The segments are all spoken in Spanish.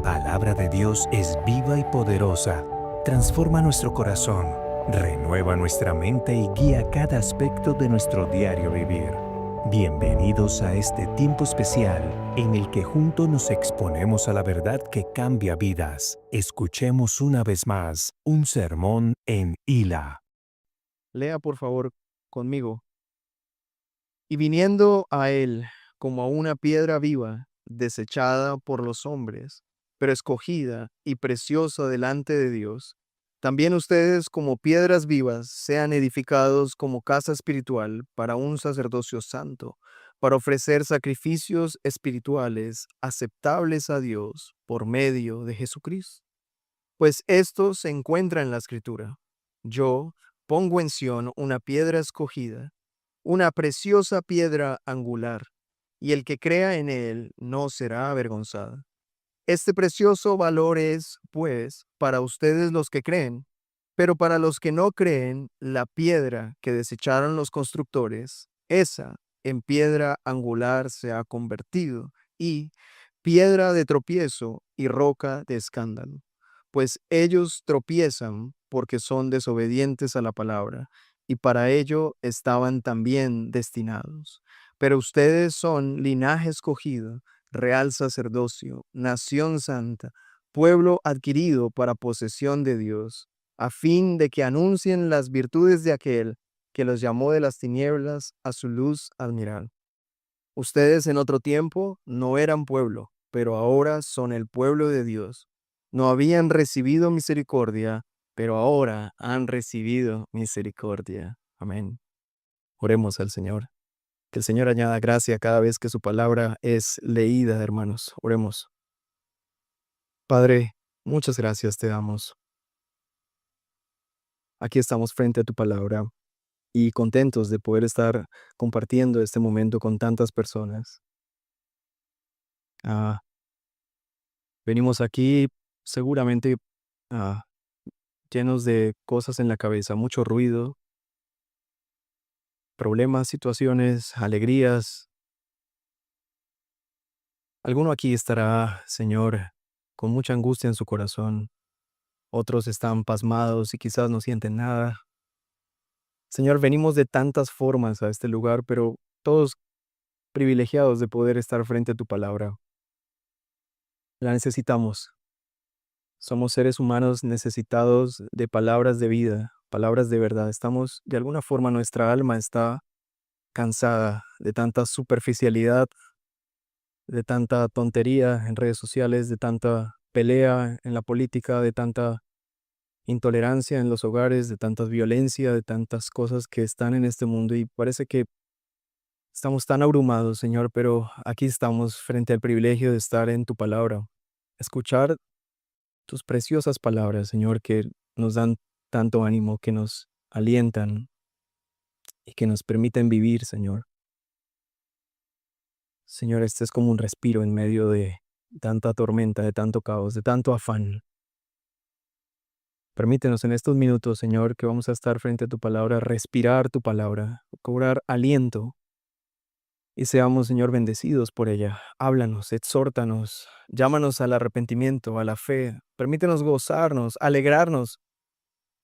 palabra de Dios es viva y poderosa. Transforma nuestro corazón, renueva nuestra mente y guía cada aspecto de nuestro diario vivir. Bienvenidos a este tiempo especial en el que juntos nos exponemos a la verdad que cambia vidas. Escuchemos una vez más un sermón en Hila. Lea por favor conmigo. Y viniendo a él como a una piedra viva, desechada por los hombres, pero escogida y preciosa delante de Dios, también ustedes como piedras vivas sean edificados como casa espiritual para un sacerdocio santo, para ofrecer sacrificios espirituales aceptables a Dios por medio de Jesucristo. Pues esto se encuentra en la Escritura. Yo pongo en Sión una piedra escogida, una preciosa piedra angular, y el que crea en él no será avergonzado. Este precioso valor es, pues, para ustedes los que creen, pero para los que no creen, la piedra que desecharon los constructores, esa en piedra angular se ha convertido, y piedra de tropiezo y roca de escándalo. Pues ellos tropiezan porque son desobedientes a la palabra, y para ello estaban también destinados. Pero ustedes son linaje escogido, real sacerdocio, nación santa, pueblo adquirido para posesión de Dios, a fin de que anuncien las virtudes de aquel que los llamó de las tinieblas a su luz admirable. Ustedes en otro tiempo no eran pueblo, pero ahora son el pueblo de Dios. No habían recibido misericordia, pero ahora han recibido misericordia. Amén. Oremos al Señor. Que el Señor añada gracia cada vez que su palabra es leída, hermanos. Oremos. Padre, muchas gracias te damos. Aquí estamos frente a tu palabra y contentos de poder estar compartiendo este momento con tantas personas. Ah, venimos aquí seguramente ah, llenos de cosas en la cabeza, mucho ruido, problemas, situaciones, alegrías. Alguno aquí estará, Señor, con mucha angustia en su corazón. Otros están pasmados y quizás no sienten nada. Señor, venimos de tantas formas a este lugar, pero todos privilegiados de poder estar frente a tu palabra. La necesitamos. Somos seres humanos necesitados de palabras de vida, palabras de verdad. Estamos, de alguna forma, nuestra alma está cansada de tanta superficialidad, de tanta tontería en redes sociales, de tanta pelea en la política, de tanta intolerancia en los hogares, de tanta violencia, de tantas cosas que están en este mundo y parece que estamos tan abrumados, Señor, pero aquí estamos frente al privilegio de estar en tu palabra, escuchar tus preciosas palabras, Señor, que nos dan tanto ánimo, que nos alientan y que nos permiten vivir, Señor. Señor, este es como un respiro en medio de tanta tormenta, de tanto caos, de tanto afán. Permítenos en estos minutos, Señor, que vamos a estar frente a tu palabra, respirar tu palabra, cobrar aliento y seamos, Señor, bendecidos por ella. Háblanos, exhórtanos, llámanos al arrepentimiento, a la fe. Permítenos gozarnos, alegrarnos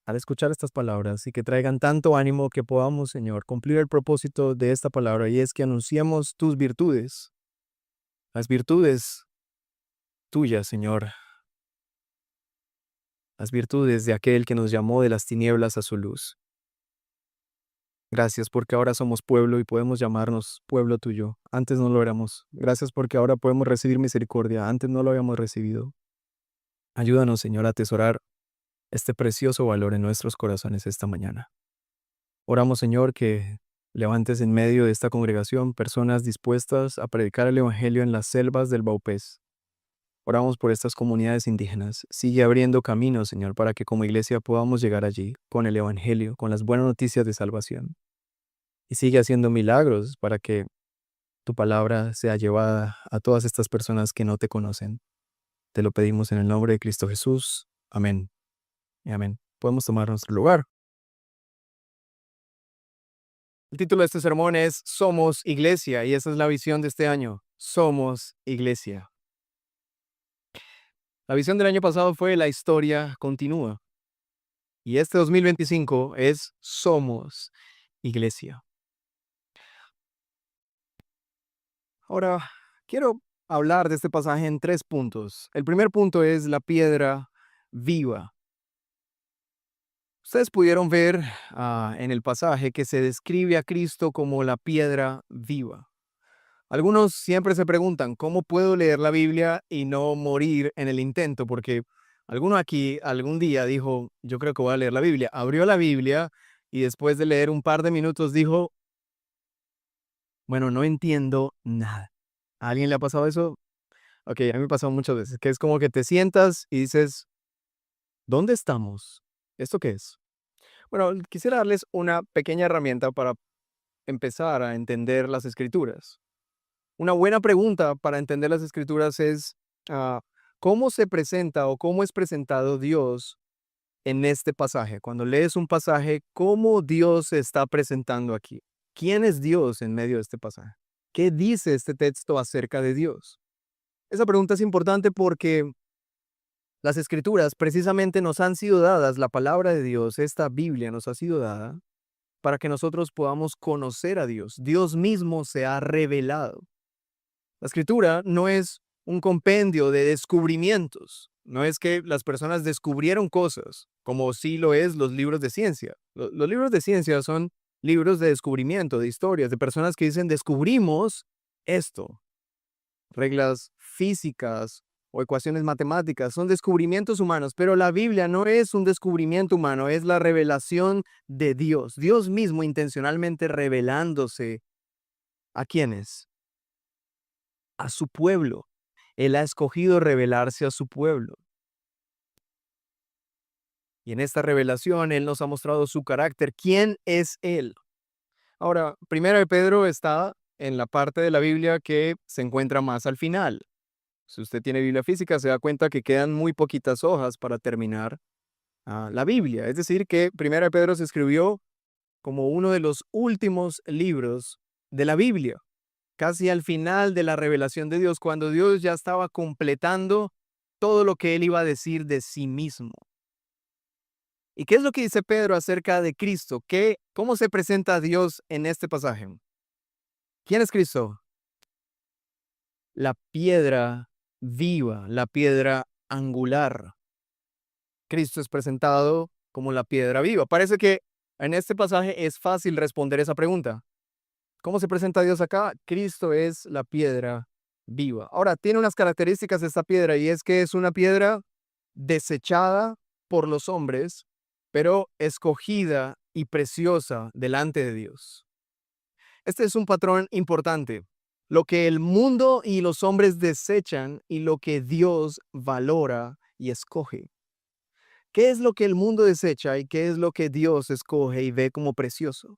al escuchar estas palabras y que traigan tanto ánimo que podamos, Señor, cumplir el propósito de esta palabra y es que anunciemos tus virtudes, las virtudes tuyas, Señor, las virtudes de aquel que nos llamó de las tinieblas a su luz. Gracias porque ahora somos pueblo y podemos llamarnos pueblo tuyo. Antes no lo éramos. Gracias porque ahora podemos recibir misericordia. Antes no lo habíamos recibido. Ayúdanos, Señor, a atesorar este precioso valor en nuestros corazones esta mañana. Oramos, Señor, que levantes en medio de esta congregación personas dispuestas a predicar el Evangelio en las selvas del Baupés. Oramos por estas comunidades indígenas. Sigue abriendo caminos, Señor, para que como iglesia podamos llegar allí con el Evangelio, con las buenas noticias de salvación. Y sigue haciendo milagros para que tu palabra sea llevada a todas estas personas que no te conocen. Te lo pedimos en el nombre de Cristo Jesús. Amén. Y amén. Podemos tomar nuestro lugar. El título de este sermón es Somos Iglesia y esa es la visión de este año. Somos Iglesia. La visión del año pasado fue la historia continúa. Y este 2025 es Somos Iglesia. Ahora, quiero hablar de este pasaje en 3 puntos. El primer punto es la piedra viva. Ustedes pudieron ver en el pasaje que se describe a Cristo como la piedra viva. Algunos siempre se preguntan, ¿cómo puedo leer la Biblia y no morir en el intento? Porque alguno aquí algún día dijo, yo creo que voy a leer la Biblia. Abrió la Biblia y después de leer un par de minutos dijo, bueno, no entiendo nada. ¿A alguien le ha pasado eso? Ok, a mí me ha pasado muchas veces, que es como que te sientas y dices, ¿dónde estamos? ¿Esto qué es? Bueno, quisiera darles una pequeña herramienta para empezar a entender las escrituras. Una buena pregunta para entender las escrituras es, ah, ¿cómo se presenta o cómo es presentado Dios en este pasaje? Cuando lees un pasaje, ¿cómo Dios se está presentando aquí? ¿Quién es Dios en medio de este pasaje? ¿Qué dice este texto acerca de Dios? Esa pregunta es importante porque las escrituras precisamente nos han sido dadas, la palabra de Dios, esta Biblia nos ha sido dada para que nosotros podamos conocer a Dios. Dios mismo se ha revelado. La escritura no es un compendio de descubrimientos. No es que las personas descubrieron cosas, como sí lo es los libros de ciencia. Los libros de ciencia son libros de descubrimiento, de historias, de personas que dicen descubrimos esto. Reglas físicas o ecuaciones matemáticas son descubrimientos humanos, pero la Biblia no es un descubrimiento humano, es la revelación de Dios. Dios mismo intencionalmente revelándose a quienes, a su pueblo. Él ha escogido revelarse a su pueblo. Y en esta revelación Él nos ha mostrado su carácter. ¿Quién es Él? Ahora, Primera de Pedro está en la parte de la Biblia que se encuentra más al final. Si usted tiene Biblia física, se da cuenta que quedan muy poquitas hojas para terminar la Biblia. Es decir, que Primera de Pedro se escribió como uno de los últimos libros de la Biblia, casi al final de la revelación de Dios, cuando Dios ya estaba completando todo lo que Él iba a decir de sí mismo. ¿Y qué es lo que dice Pedro acerca de Cristo? ¿Cómo se presenta a Dios en este pasaje? ¿Quién es Cristo? La piedra viva, la piedra angular. Cristo es presentado como la piedra viva. Parece que en este pasaje es fácil responder esa pregunta. ¿Cómo se presenta Dios acá? Cristo es la piedra viva. Ahora, tiene unas características esta piedra y es que es una piedra desechada por los hombres, pero escogida y preciosa delante de Dios. Este es un patrón importante. Lo que el mundo y los hombres desechan y lo que Dios valora y escoge. ¿Qué es lo que el mundo desecha y qué es lo que Dios escoge y ve como precioso?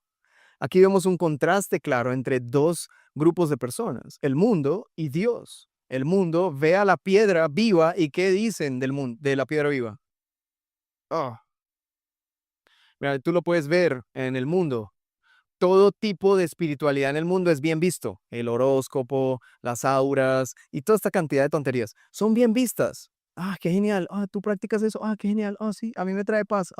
Aquí vemos un contraste claro entre dos grupos de personas, el mundo y Dios. El mundo ve a la piedra viva y ¿qué dicen del mundo, de la piedra viva? Ah, mira, tú lo puedes ver en el mundo. Todo tipo de espiritualidad en el mundo es bien visto. El horóscopo, las auras y toda esta cantidad de tonterías son bien vistas. Ah, qué genial. Ah, tú practicas eso. Ah, qué genial. Ah, sí, a mí me trae paz.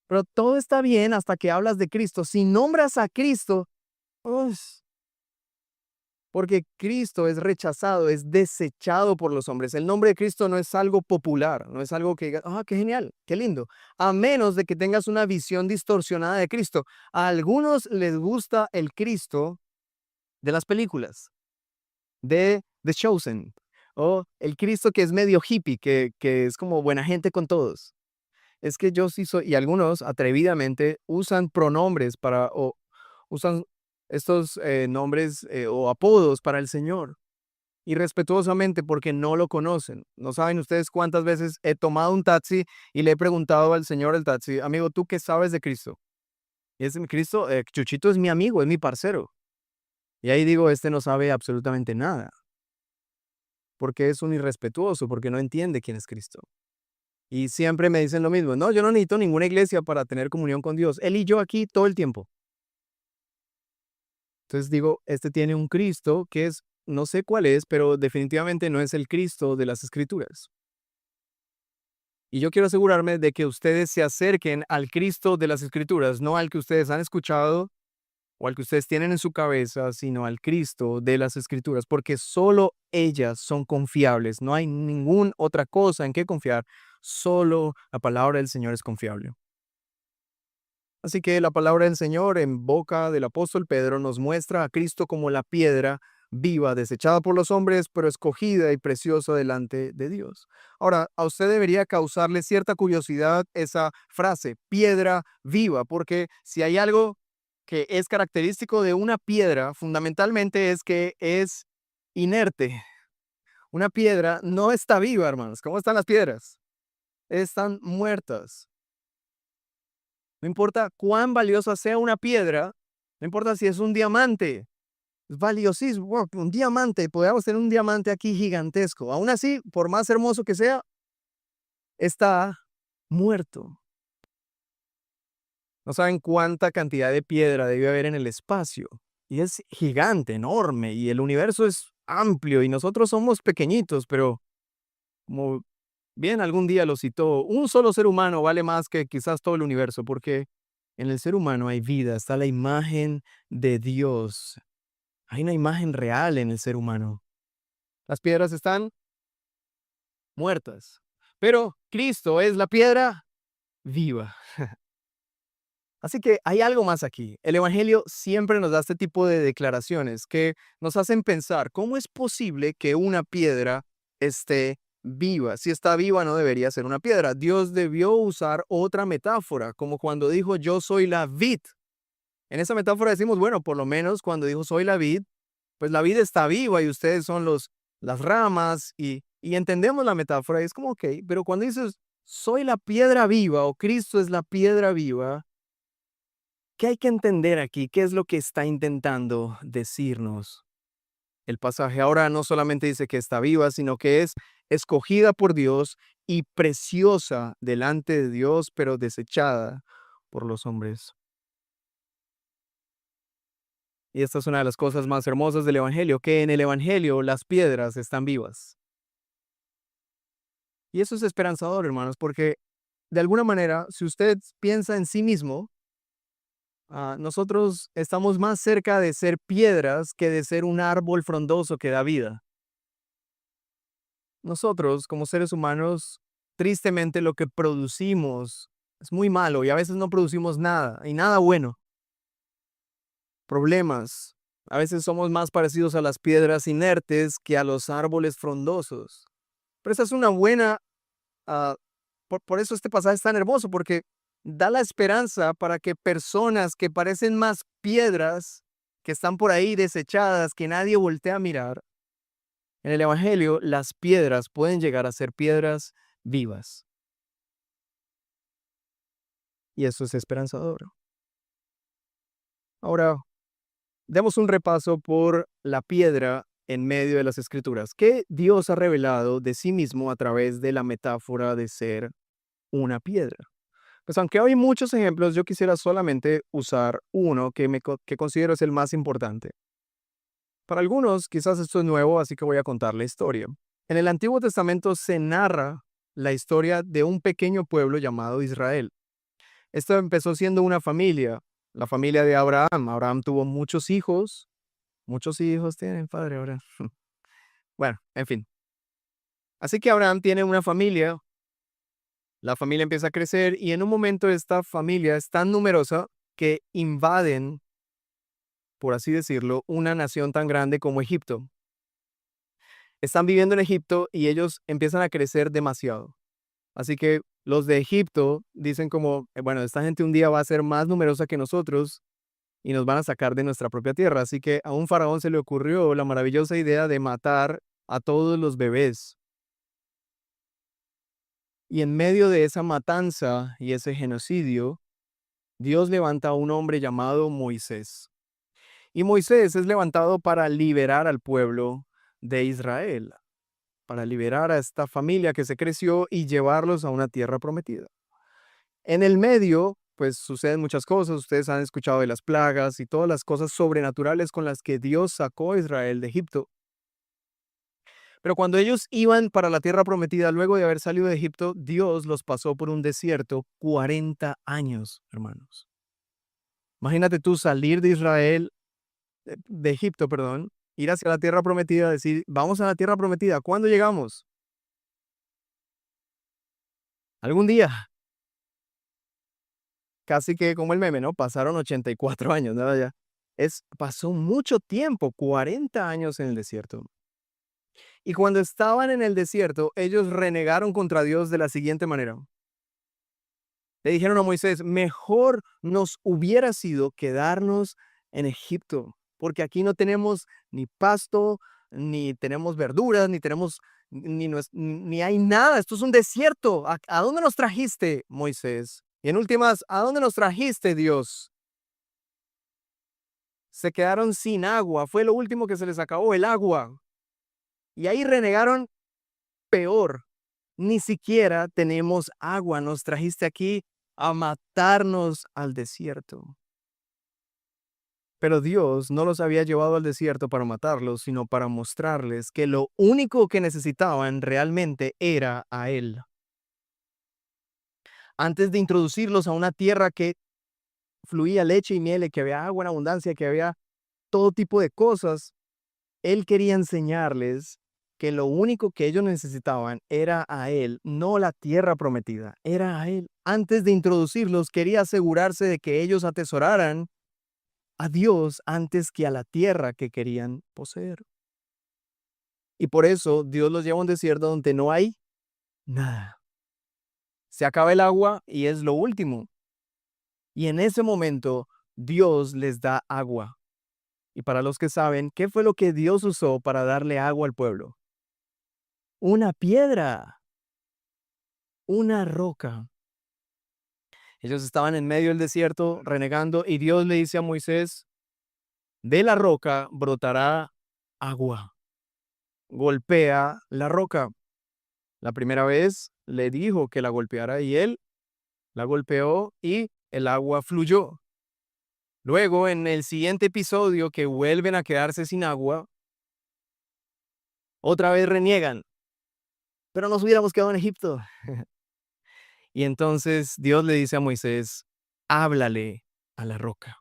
Pero todo está bien hasta que hablas de Cristo. Si nombras a Cristo, ¡ush! Porque Cristo es rechazado, es desechado por los hombres. El nombre de Cristo no es algo popular, no es algo que digas, ah, qué genial, qué lindo. A menos de que tengas una visión distorsionada de Cristo. A algunos les gusta el Cristo de las películas, de The Chosen, o el Cristo que es medio hippie, que es como buena gente con todos. Es que yo sí soy, y algunos atrevidamente usan pronombres o usan estos nombres o apodos para el Señor, irrespetuosamente porque no lo conocen. No saben ustedes cuántas veces he tomado un taxi y le he preguntado al señor del taxi, amigo, ¿tú qué sabes de Cristo? Y ese Cristo, Chuchito es mi amigo, es mi parcero. Y ahí digo, este no sabe absolutamente nada, porque es un irrespetuoso, porque no entiende quién es Cristo. Y siempre me dicen lo mismo, no, yo no necesito ninguna iglesia para tener comunión con Dios. Él y yo aquí todo el tiempo. Entonces digo, este tiene un Cristo que es no sé cuál es, pero definitivamente no es el Cristo de las Escrituras. Y yo quiero asegurarme de que ustedes se acerquen al Cristo de las Escrituras, no al que ustedes han escuchado o al que ustedes tienen en su cabeza, sino al Cristo de las Escrituras, porque solo ellas son confiables. No hay ninguna otra cosa en que confiar, solo la palabra del Señor es confiable. Así que la palabra del Señor en boca del apóstol Pedro nos muestra a Cristo como la piedra viva, desechada por los hombres, pero escogida y preciosa delante de Dios. Ahora, a usted debería causarle cierta curiosidad esa frase, piedra viva, porque si hay algo que es característico de una piedra, fundamentalmente es que es inerte. Una piedra no está viva, hermanos. ¿Cómo están las piedras? Están muertas. No importa cuán valiosa sea una piedra, no importa si es un diamante, es valiosísimo. Wow, un diamante, podríamos tener un diamante aquí gigantesco. Aún así, por más hermoso que sea, está muerto. No saben cuánta cantidad de piedra debe haber en el espacio. Y es gigante, enorme, y el universo es amplio, y nosotros somos pequeñitos, pero como bien algún día lo citó, un solo ser humano vale más que quizás todo el universo, porque en el ser humano hay vida, está la imagen de Dios. Hay una imagen real en el ser humano. Las piedras están muertas, pero Cristo es la piedra viva. Así que hay algo más aquí. El Evangelio siempre nos da este tipo de declaraciones que nos hacen pensar cómo es posible que una piedra esté viva. Si está viva, no debería ser una piedra. Dios debió usar otra metáfora, como cuando dijo yo soy la vid. En esa metáfora decimos, bueno, por lo menos cuando dijo soy la vid, pues la vid está viva y ustedes son las ramas y entendemos la metáfora y es como, ok, pero cuando dices soy la piedra viva o Cristo es la piedra viva, ¿qué hay que entender aquí? ¿Qué es lo que está intentando decirnos el pasaje? Ahora no solamente dice que está viva, sino que es escogida por Dios y preciosa delante de Dios, pero desechada por los hombres. Y esta es una de las cosas más hermosas del Evangelio, que en el Evangelio las piedras están vivas. Y eso es esperanzador, hermanos, porque de alguna manera, si usted piensa en sí mismo, nosotros estamos más cerca de ser piedras que de ser un árbol frondoso que da vida. Nosotros, como seres humanos, tristemente lo que producimos es muy malo y a veces no producimos nada y nada bueno. Problemas. A veces somos más parecidos a las piedras inertes que a los árboles frondosos. Pero esa es una buena, ah, por eso este pasaje es tan hermoso, porque da la esperanza para que personas que parecen más piedras, que están por ahí desechadas, que nadie voltea a mirar, en el Evangelio las piedras pueden llegar a ser piedras vivas. Y eso es esperanzador. Ahora, demos un repaso por la piedra en medio de las Escrituras. ¿Qué Dios ha revelado de sí mismo a través de la metáfora de ser una piedra? Pues aunque hay muchos ejemplos, yo quisiera solamente usar uno que considero es el más importante. Para algunos, quizás esto es nuevo, así que voy a contar la historia. En el Antiguo Testamento se narra la historia de un pequeño pueblo llamado Israel. Esto empezó siendo una familia, la familia de Abraham. Abraham tuvo muchos hijos tienen padre ahora. Bueno, en fin. Así que Abraham tiene una familia, la familia empieza a crecer y en un momento esta familia es tan numerosa que invaden, por así decirlo, una nación tan grande como Egipto. Están viviendo en Egipto y ellos empiezan a crecer demasiado. Así que los de Egipto dicen como, bueno, esta gente un día va a ser más numerosa que nosotros y nos van a sacar de nuestra propia tierra. Así que a un faraón se le ocurrió la maravillosa idea de matar a todos los bebés. Y en medio de esa matanza y ese genocidio, Dios levanta a un hombre llamado Moisés. Y Moisés es levantado para liberar al pueblo de Israel, para liberar a esta familia que se creció y llevarlos a una tierra prometida. En el medio, pues suceden muchas cosas. Ustedes han escuchado de las plagas y todas las cosas sobrenaturales con las que Dios sacó a Israel de Egipto. Pero cuando ellos iban para la tierra prometida, luego de haber salido de Egipto, Dios los pasó por un desierto 40 años, hermanos. Imagínate tú salir de Israel, de Egipto, perdón, ir hacia la tierra prometida, decir, vamos a la tierra prometida. ¿Cuándo llegamos? Algún día. Casi que como el meme, ¿no? Pasaron 84 años, ¿no? Ya. Pasó mucho tiempo, 40 años en el desierto. Y cuando estaban en el desierto, ellos renegaron contra Dios de la siguiente manera. Le dijeron a Moisés, mejor nos hubiera sido quedarnos en Egipto, porque aquí no tenemos ni pasto, ni tenemos verduras, ni tenemos, ni hay nada. Esto es un desierto. ¿A dónde nos trajiste, Moisés? Y en últimas, ¿a dónde nos trajiste, Dios? Se quedaron sin agua. Fue lo último que se les acabó, el agua. Y ahí renegaron peor. Ni siquiera tenemos agua. Nos trajiste aquí a matarnos al desierto. Pero Dios no los había llevado al desierto para matarlos, sino para mostrarles que lo único que necesitaban realmente era a Él. Antes de introducirlos a una tierra que fluía leche y miel, y que había agua en abundancia, que había todo tipo de cosas, Él quería enseñarles que lo único que ellos necesitaban era a Él, no la tierra prometida, era a Él. Antes de introducirlos, quería asegurarse de que ellos atesoraran a Dios antes que a la tierra que querían poseer. Y por eso Dios los lleva a un desierto donde no hay nada. Se acaba el agua y es lo último. Y en ese momento Dios les da agua. Y para los que saben, ¿qué fue lo que Dios usó para darle agua al pueblo? Una piedra, una roca. Ellos estaban en medio del desierto renegando y Dios le dice a Moisés, de la roca brotará agua. Golpea la roca. La primera vez le dijo que la golpeara y él la golpeó y el agua fluyó. Luego, en el siguiente episodio que vuelven a quedarse sin agua, otra vez reniegan. Pero nos hubiéramos quedado en Egipto. Y entonces Dios le dice a Moisés, háblale a la roca.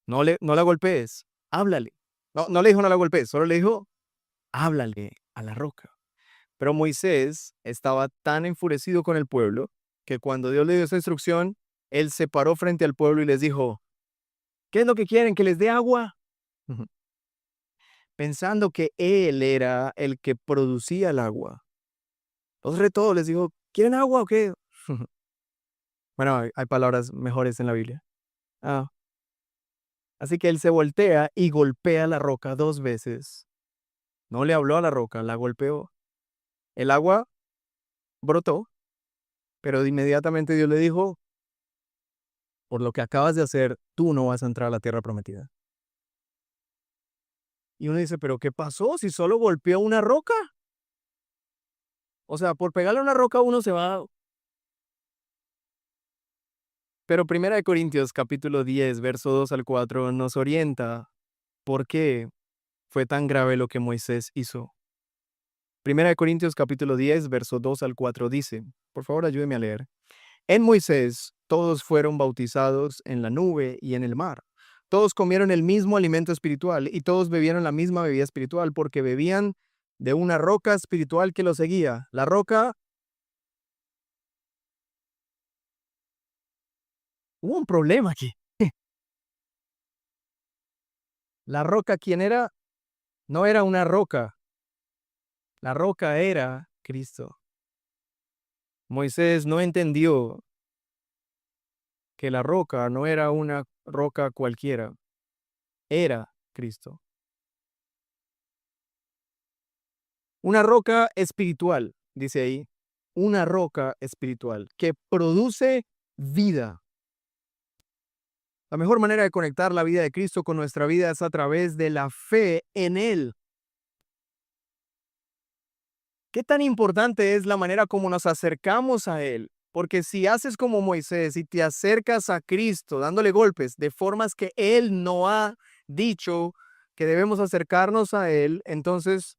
No la golpees, háblale. No le dijo no la golpees, solo le dijo, háblale a la roca. Pero Moisés estaba tan enfurecido con el pueblo que cuando Dios le dio esa instrucción, él se paró frente al pueblo y les dijo, ¿qué es lo que quieren? ¿Que les dé agua? Ujú. Pensando que él era el que producía el agua. Los retó, les dijo, ¿quieren agua o qué? Bueno, hay palabras mejores en la Biblia. Ah, así que él se voltea y golpea la roca 2 veces. No le habló a la roca, la golpeó. El agua brotó, pero inmediatamente Dios le dijo, por lo que acabas de hacer, tú no vas a entrar a la tierra prometida. Y uno dice, ¿pero qué pasó si solo golpeó una roca? O sea, por pegarle a una roca uno se va. Pero 1 Corintios capítulo 10, verso 2 al 4 nos orienta por qué fue tan grave lo que Moisés hizo. 1 Corintios capítulo 10, verso 2 al 4 dice, por favor ayúdeme a leer. En Moisés todos fueron bautizados en la nube y en el mar. Todos comieron el mismo alimento espiritual y todos bebieron la misma bebida espiritual porque bebían de una roca espiritual que los seguía. La roca, hubo un problema aquí. La roca, ¿quién era? No era una roca. La roca era Cristo. Moisés no entendió que la roca no era una roca cualquiera. Era Cristo. Una roca espiritual, dice ahí. Una roca espiritual que produce vida. La mejor manera de conectar la vida de Cristo con nuestra vida es a través de la fe en Él. ¿Qué tan importante es la manera como nos acercamos a Él? Porque si haces como Moisés y te acercas a Cristo dándole golpes de formas que Él no ha dicho que debemos acercarnos a Él, entonces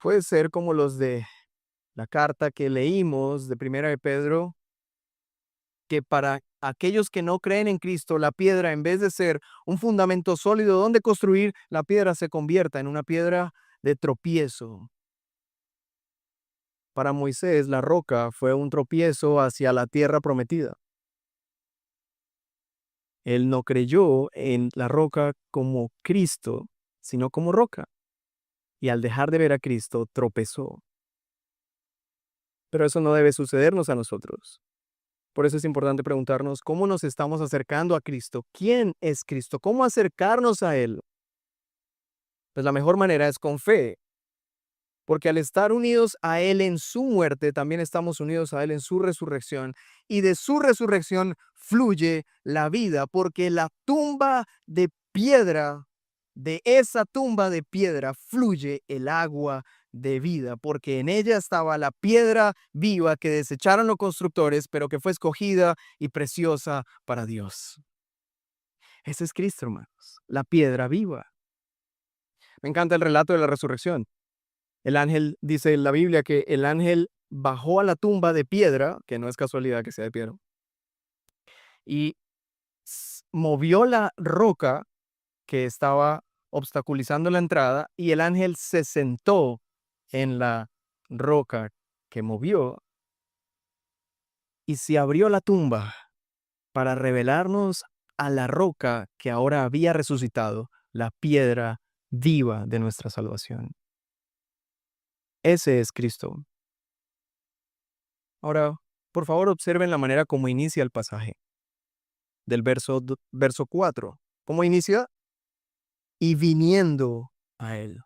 Puede ser como los de la carta que leímos de Primera de Pedro, que para aquellos que no creen en Cristo, la piedra, en vez de ser un fundamento sólido donde construir, la piedra se convierta en una piedra de tropiezo. Para Moisés, la roca fue un tropiezo hacia la tierra prometida. Él no creyó en la roca como Cristo, sino como roca. Y al dejar de ver a Cristo, tropezó. Pero eso no debe sucedernos a nosotros. Por eso es importante preguntarnos cómo nos estamos acercando a Cristo. ¿Quién es Cristo? ¿Cómo acercarnos a Él? Pues la mejor manera es con fe, porque al estar unidos a Él en su muerte, también estamos unidos a Él en su resurrección, y de su resurrección fluye la vida, porque la tumba de piedra, de esa tumba de piedra fluye el agua de vida, porque en ella estaba la piedra viva que desecharon los constructores, pero que fue escogida y preciosa para Dios. Ese es Cristo, hermanos, la piedra viva. Me encanta el relato de la resurrección. El ángel, dice en la Biblia, que el ángel bajó a la tumba de piedra, que no es casualidad que sea de piedra, y movió la roca que estaba obstaculizando la entrada, y el ángel se sentó en la roca que movió y se abrió la tumba para revelarnos a la roca que ahora había resucitado, la piedra viva de nuestra salvación. Ese es Cristo. Ahora, por favor, observen la manera como inicia el pasaje del verso 4. ¿Cómo inicia? Y viniendo a Él.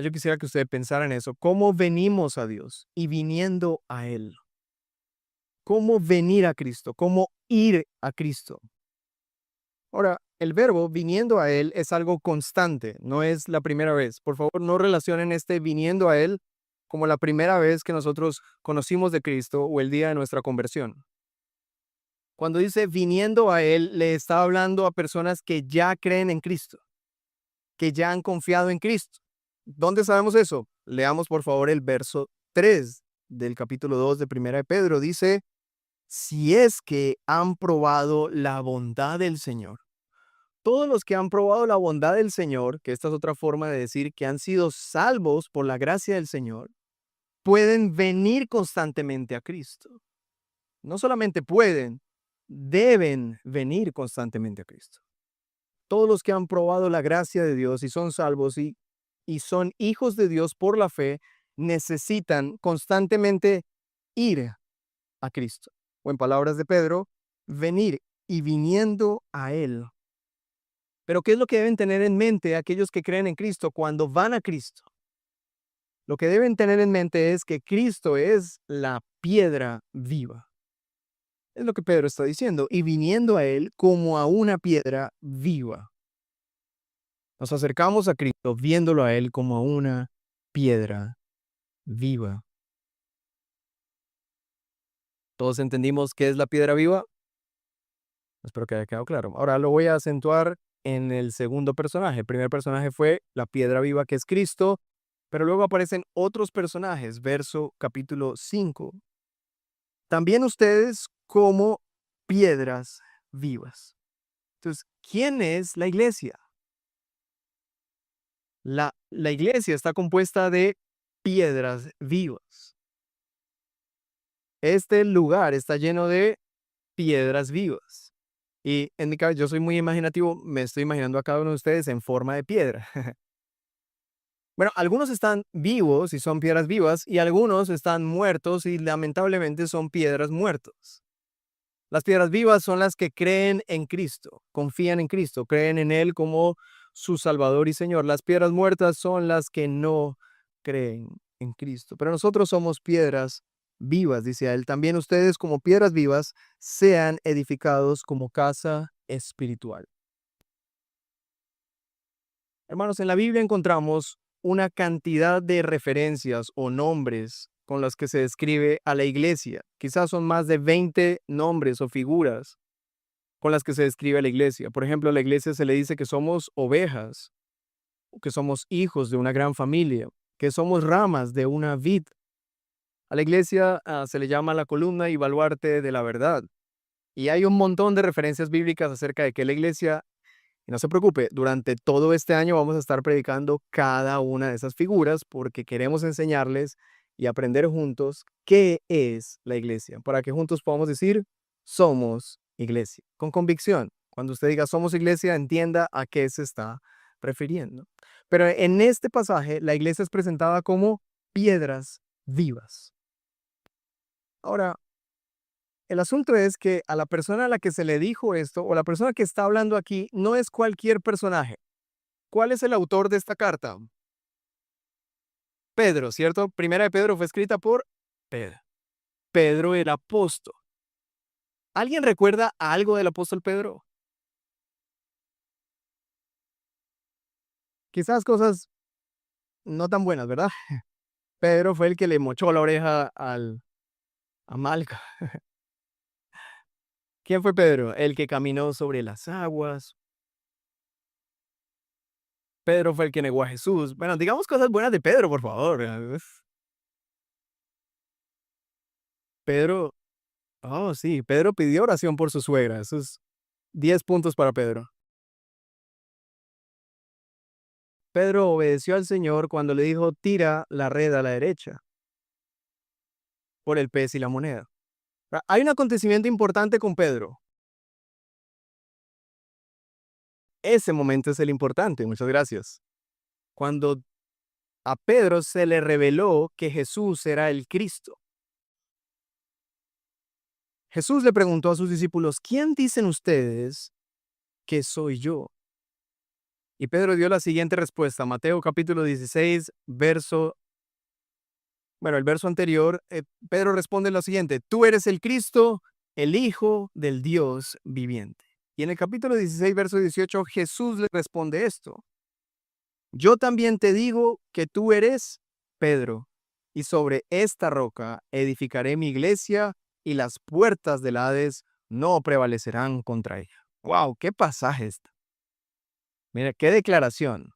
Yo quisiera que ustedes pensaran en eso. ¿Cómo venimos a Dios? Y viniendo a Él. ¿Cómo venir a Cristo? ¿Cómo ir a Cristo? Ahora, el verbo viniendo a Él es algo constante, no es la primera vez. Por favor, no relacionen este viniendo a Él como la primera vez que nosotros conocimos de Cristo o el día de nuestra conversión. Cuando dice viniendo a Él, le está hablando a personas que ya creen en Cristo, que ya han confiado en Cristo. ¿Dónde sabemos eso? Leamos por favor el verso 3 del capítulo 2 de Primera de Pedro. Dice, si es que han probado la bondad del Señor. Todos los que han probado la bondad del Señor, que esta es otra forma de decir que han sido salvos por la gracia del Señor, pueden venir constantemente a Cristo. No solamente pueden, deben venir constantemente a Cristo. Todos los que han probado la gracia de Dios y son salvos y son hijos de Dios por la fe, necesitan constantemente ir a Cristo. O en palabras de Pedro, venir y viniendo a Él. Pero ¿qué es lo que deben tener en mente aquellos que creen en Cristo cuando van a Cristo? Lo que deben tener en mente es que Cristo es la piedra viva. Es lo que Pedro está diciendo, y viniendo a Él como a una piedra viva. Nos acercamos a Cristo viéndolo a Él como a una piedra viva. ¿Todos entendimos qué es la piedra viva? Espero que haya quedado claro. Ahora lo voy a acentuar en el segundo personaje. El primer personaje fue la piedra viva, que es Cristo, pero luego aparecen otros personajes, verso capítulo 5. También ustedes como piedras vivas. Entonces, ¿quién es la iglesia? La iglesia está compuesta de piedras vivas. Este lugar está lleno de piedras vivas. Y en mi caso, yo soy muy imaginativo, me estoy imaginando a cada uno de ustedes en forma de piedra. Bueno, algunos están vivos y son piedras vivas, y algunos están muertos y lamentablemente son piedras muertas. Las piedras vivas son las que creen en Cristo, confían en Cristo, creen en Él como su Salvador y Señor. Las piedras muertas son las que no creen en Cristo. Pero nosotros somos piedras vivas, dice Él. También ustedes como piedras vivas sean edificados como casa espiritual. Hermanos, en la Biblia encontramos una cantidad de referencias o nombres con las que se describe a la iglesia. Quizás son más de 20 nombres o figuras con las que se describe a la iglesia. Por ejemplo, a la iglesia se le dice que somos ovejas, o que somos hijos de una gran familia, que somos ramas de una vid. A la iglesia se le llama la columna y baluarte de la verdad. Y hay un montón de referencias bíblicas acerca de que la iglesia, y no se preocupe, durante todo este año vamos a estar predicando cada una de esas figuras porque queremos enseñarles y aprender juntos qué es la iglesia, para que juntos podamos decir, somos iglesia, con convicción. Cuando usted diga somos iglesia, entienda a qué se está refiriendo. Pero en este pasaje, la iglesia es presentada como piedras vivas. Ahora, el asunto es que a la persona a la que se le dijo esto, o la persona que está hablando aquí, no es cualquier personaje. ¿Cuál es el autor de esta carta? Pedro, ¿cierto? Primera de Pedro fue escrita por Pedro. Pedro el apóstol. ¿Alguien recuerda algo del apóstol Pedro? Quizás cosas no tan buenas, ¿verdad? Pedro fue el que le mochó la oreja a Malca. ¿Quién fue Pedro? El que caminó sobre las aguas. Pedro fue el que negó a Jesús. Bueno, digamos cosas buenas de Pedro, por favor. Pedro, oh sí, Pedro pidió oración por su suegra. Esos 10 puntos para Pedro. Pedro obedeció al Señor cuando le dijo, tira la red a la derecha por el pez y la moneda. Hay un acontecimiento importante con Pedro. Ese momento es el importante, muchas gracias. Cuando a Pedro se le reveló que Jesús era el Cristo. Jesús le preguntó a sus discípulos, ¿quién dicen ustedes que soy yo? Y Pedro dio la siguiente respuesta, Mateo capítulo 16, el verso anterior, Pedro responde lo siguiente, tú eres el Cristo, el Hijo del Dios viviente. Y en el capítulo 16, verso 18, Jesús le responde esto, yo también te digo que tú eres Pedro, y sobre esta roca edificaré mi iglesia, y las puertas del Hades no prevalecerán contra ella. ¡Wow! ¡Qué pasaje este! Mira, qué declaración.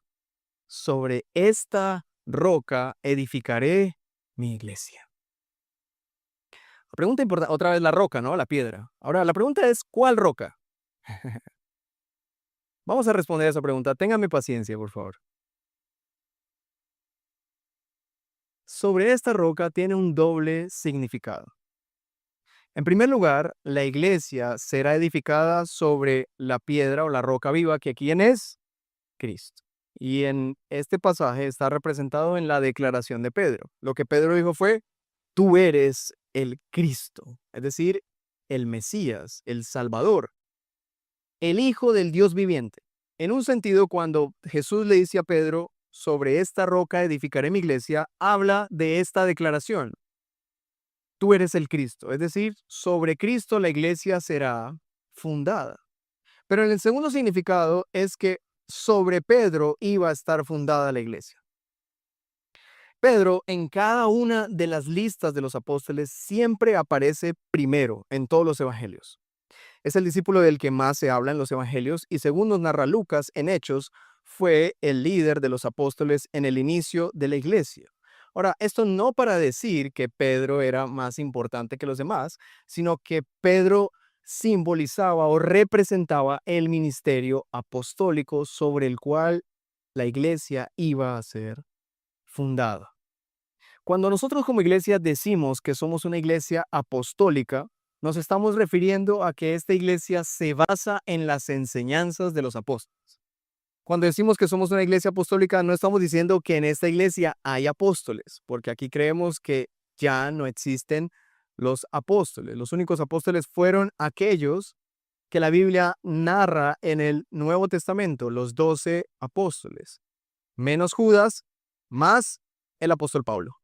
Sobre esta roca edificaré mi iglesia. La pregunta importante, otra vez la roca, ¿no? La piedra. Ahora, la pregunta es, ¿cuál roca? Vamos a responder a esa pregunta. Téngame paciencia, por favor. Sobre esta roca tiene un doble significado. En primer lugar, la iglesia será edificada sobre la piedra o la roca viva, que ¿quién es? Cristo. Y en este pasaje está representado en la declaración de Pedro. Lo que Pedro dijo fue, tú eres el Cristo, es decir, el Mesías, el Salvador, el Hijo del Dios viviente. En un sentido, cuando Jesús le dice a Pedro, sobre esta roca edificaré mi iglesia, habla de esta declaración. Tú eres el Cristo, es decir, sobre Cristo la iglesia será fundada. Pero en el segundo significado es que sobre Pedro iba a estar fundada la iglesia. Pedro, en cada una de las listas de los apóstoles, siempre aparece primero en todos los evangelios. Es el discípulo del que más se habla en los evangelios y según nos narra Lucas en Hechos, fue el líder de los apóstoles en el inicio de la iglesia. Ahora, esto no para decir que Pedro era más importante que los demás, sino que Pedro simbolizaba o representaba el ministerio apostólico sobre el cual la iglesia iba a ser fundada. Cuando nosotros como iglesia decimos que somos una iglesia apostólica, nos estamos refiriendo a que esta iglesia se basa en las enseñanzas de los apóstoles. Cuando decimos que somos una iglesia apostólica, no estamos diciendo que en esta iglesia hay apóstoles, porque aquí creemos que ya no existen los apóstoles. Los únicos apóstoles fueron aquellos que la Biblia narra en el Nuevo Testamento, los 12 apóstoles, menos Judas, más el apóstol Pablo.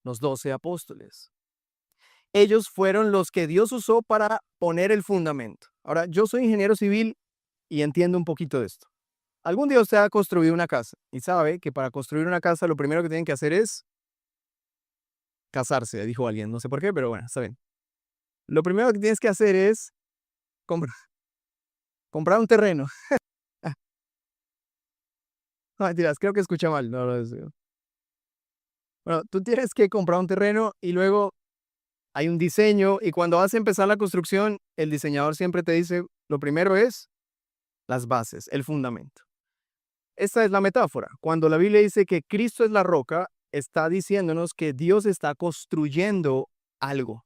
Los 12 apóstoles. Ellos fueron los que Dios usó para poner el fundamento. Ahora, yo soy ingeniero civil y entiendo un poquito de esto. Algún día usted ha construido una casa y sabe que para construir una casa lo primero que tienen que hacer es casarse, dijo alguien, no sé por qué, pero bueno, está bien. Lo primero que tienes que hacer es comprar un terreno. No, mentiras, creo que escuché mal. No, Bueno, tú tienes que comprar un terreno y luego hay un diseño y cuando vas a empezar la construcción, el diseñador siempre te dice, lo primero es las bases, el fundamento. Esta es la metáfora. Cuando la Biblia dice que Cristo es la roca, está diciéndonos que Dios está construyendo algo.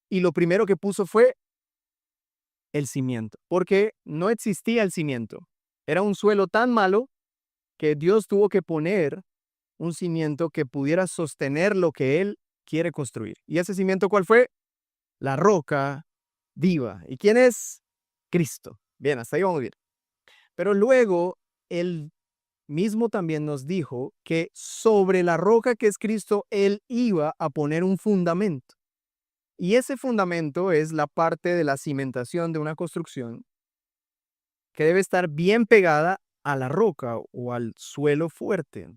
Y lo primero que puso fue el cimiento, porque no existía el cimiento. Era un suelo tan malo que Dios tuvo que poner un cimiento que pudiera sostener lo que Él quiere construir. ¿Y ese cimiento cuál fue? La roca viva. ¿Y quién es? Cristo. Bien, hasta ahí vamos bien. Pero luego Él mismo también nos dijo que sobre la roca que es Cristo, Él iba a poner un fundamento. Y ese fundamento es la parte de la cimentación de una construcción que debe estar bien pegada a la roca o al suelo fuerte.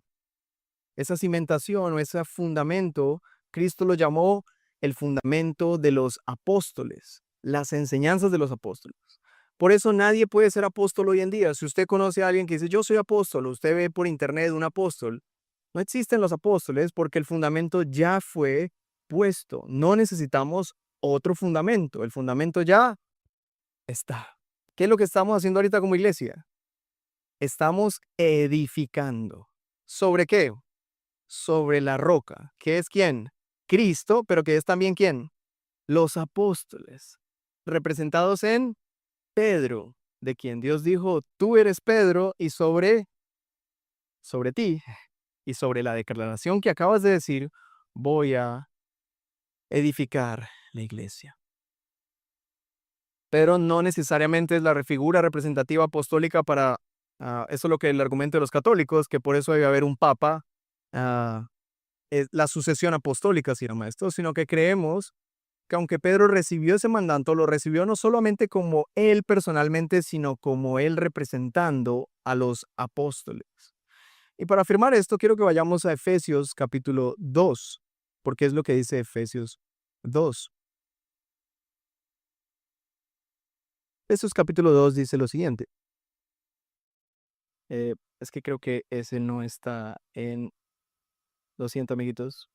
Esa cimentación o ese fundamento, Cristo lo llamó el fundamento de los apóstoles, las enseñanzas de los apóstoles. Por eso nadie puede ser apóstol hoy en día. Si usted conoce a alguien que dice, yo soy apóstol, usted ve por internet un apóstol, no existen los apóstoles porque el fundamento ya fue puesto. No necesitamos otro fundamento. El fundamento ya está. ¿Qué es lo que estamos haciendo ahorita como iglesia? Estamos edificando. ¿Sobre qué? Sobre la roca. ¿Qué es quién? Cristo, pero que es también quién? Los apóstoles, representados en Pedro, de quien Dios dijo, tú eres Pedro, y sobre ti, y sobre la declaración que acabas de decir, voy a edificar la iglesia. Pero no necesariamente es la figura representativa apostólica para, eso es lo que el argumento de los católicos, que por eso debe haber un papa, la sucesión apostólica se llama esto, sino que creemos que aunque Pedro recibió ese mandato, lo recibió no solamente como él personalmente, sino como él representando a los apóstoles. Y para afirmar esto, quiero que vayamos a Efesios capítulo 2, porque es lo que dice Efesios 2. Efesios capítulo 2 dice lo siguiente. Es que creo que ese no está en... Lo siento, amiguitos.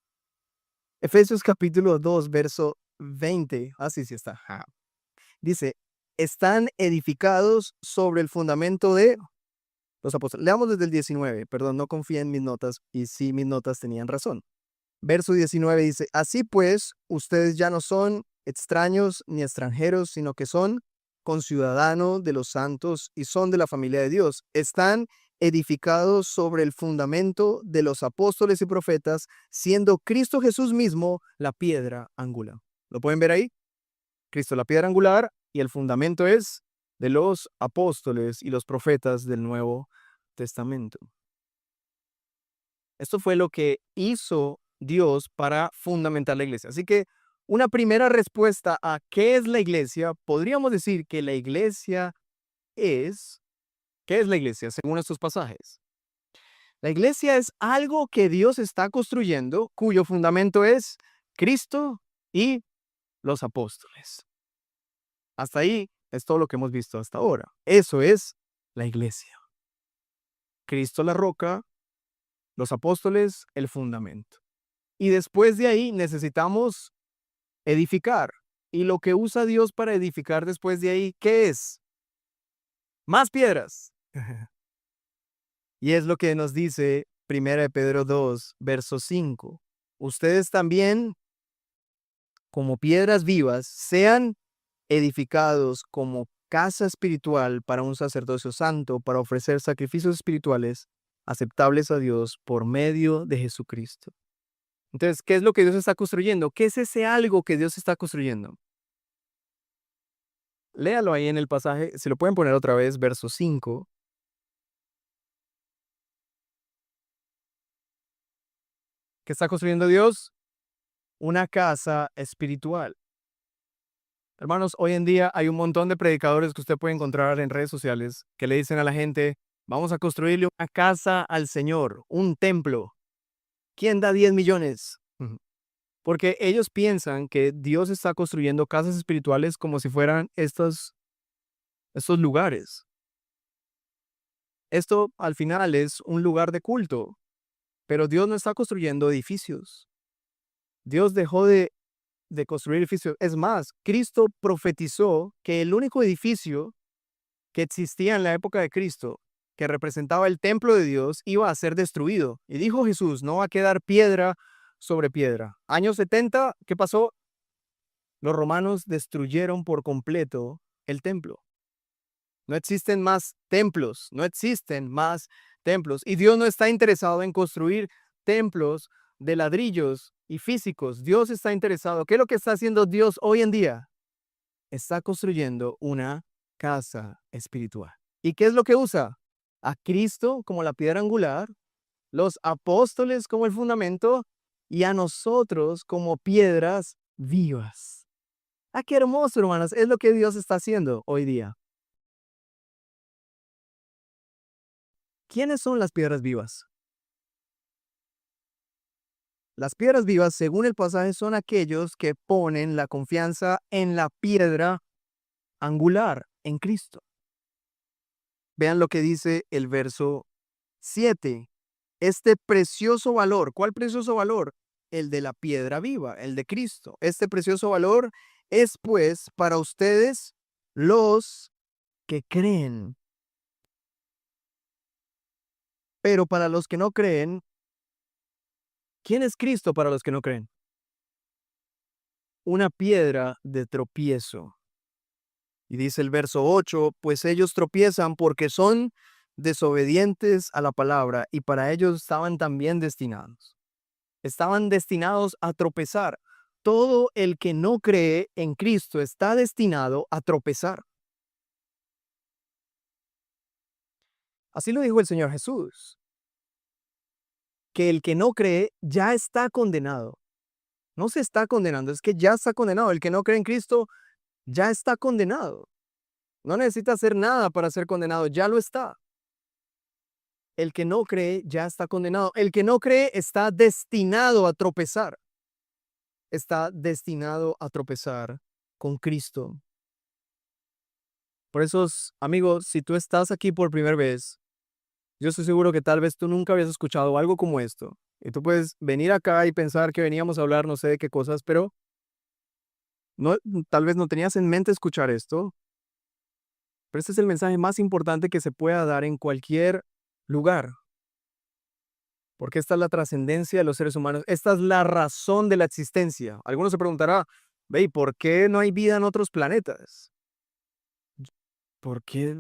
Efesios capítulo 2, verso 20. Ah, sí, sí está. Ja. Dice, están edificados sobre el fundamento de los apóstoles. Leamos desde el 19, perdón, no confía en mis notas y sí, mis notas tenían razón. Verso 19 dice, así pues, ustedes ya no son extraños ni extranjeros, sino que son conciudadanos de los santos y son de la familia de Dios. Están edificados sobre el fundamento de los apóstoles y profetas, siendo Cristo Jesús mismo la piedra angular. ¿Lo pueden ver ahí? Cristo la piedra angular y el fundamento es de los apóstoles y los profetas del Nuevo Testamento. Esto fue lo que hizo Dios para fundamentar la iglesia. Así que una primera respuesta a qué es la iglesia, podríamos decir que la iglesia es, ¿qué es la iglesia según estos pasajes? La iglesia es algo que Dios está construyendo, cuyo fundamento es Cristo y los apóstoles. Hasta ahí es todo lo que hemos visto hasta ahora. Eso es la iglesia. Cristo la roca, los apóstoles el fundamento. Y después de ahí necesitamos edificar. Y lo que usa Dios para edificar después de ahí, ¿qué es? Más piedras. Y es lo que nos dice 1 Pedro 2, verso 5. Ustedes también, como piedras vivas, sean edificados como casa espiritual para un sacerdocio santo, para ofrecer sacrificios espirituales aceptables a Dios por medio de Jesucristo. Entonces, ¿qué es lo que Dios está construyendo? ¿Qué es ese algo que Dios está construyendo? Léalo ahí en el pasaje, se lo pueden poner otra vez, verso 5. ¿Qué está construyendo Dios? Una casa espiritual. Hermanos, hoy en día hay un montón de predicadores que usted puede encontrar en redes sociales que le dicen a la gente, vamos a construirle una casa al Señor, un templo. ¿Quién da 10 millones? Porque ellos piensan que Dios está construyendo casas espirituales como si fueran estos lugares. Esto al final es un lugar de culto, Pero Dios no está construyendo edificios. Dios dejó de construir edificios. Es más, Cristo profetizó que el único edificio que existía en la época de Cristo, que representaba el templo de Dios, iba a ser destruido. Y dijo Jesús, no va a quedar piedra sobre piedra. Años 70, ¿qué pasó? Los romanos destruyeron por completo el templo. No existen más templos, no existen más templos. Y Dios no está interesado en construir templos de ladrillos y físicos. Dios está interesado. ¿Qué es lo que está haciendo Dios hoy en día? Está construyendo una casa espiritual. ¿Y qué es lo que usa? A Cristo como la piedra angular, los apóstoles como el fundamento y a nosotros como piedras vivas. Ah, qué hermoso, hermanos. Es lo que Dios está haciendo hoy día. ¿Quiénes son las piedras vivas? Las piedras vivas, según el pasaje, son aquellos que ponen la confianza en la piedra angular, en Cristo. Vean lo que dice el verso 7. Este precioso valor, ¿cuál precioso valor? El de la piedra viva, el de Cristo. Este precioso valor es pues para ustedes los que creen. Pero para los que no creen, ¿quién es Cristo para los que no creen? Una piedra de tropiezo. Y dice el verso 8, pues ellos tropiezan porque son desobedientes a la palabra y para ellos estaban también destinados. Estaban destinados a tropezar. Todo el que no cree en Cristo está destinado a tropezar. Así lo dijo el Señor Jesús, que el que no cree ya está condenado. No se está condenando, es que ya está condenado. El que no cree en Cristo ya está condenado. No necesita hacer nada para ser condenado, ya lo está. El que no cree ya está condenado. El que no cree está destinado a tropezar. Está destinado a tropezar con Cristo. Por eso, amigos, si tú estás aquí por primera vez, yo estoy seguro que tal vez tú nunca habías escuchado algo como esto. Y tú puedes venir acá y pensar que veníamos a hablar no sé de qué cosas, pero no, tal vez no tenías en mente escuchar esto. Pero este es el mensaje más importante que se pueda dar en cualquier lugar. Porque esta es la trascendencia de los seres humanos. Esta es la razón de la existencia. Algunos se preguntará, ve, ¿por qué no hay vida en otros planetas? ¿Por qué?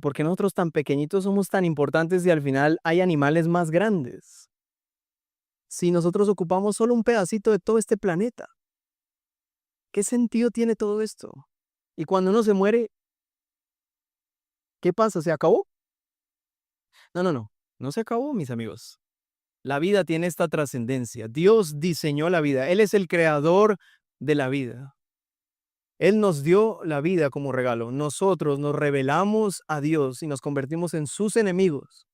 ¿Por qué nosotros tan pequeñitos somos tan importantes y al final hay animales más grandes? Si nosotros ocupamos solo un pedacito de todo este planeta, ¿qué sentido tiene todo esto? Y cuando uno se muere, ¿qué pasa? ¿Se acabó? No, no, no. No se acabó, mis amigos. La vida tiene esta trascendencia. Dios diseñó la vida. Él es el creador de la vida. Él nos dio la vida como regalo. Nosotros nos rebelamos a Dios y nos convertimos en sus enemigos.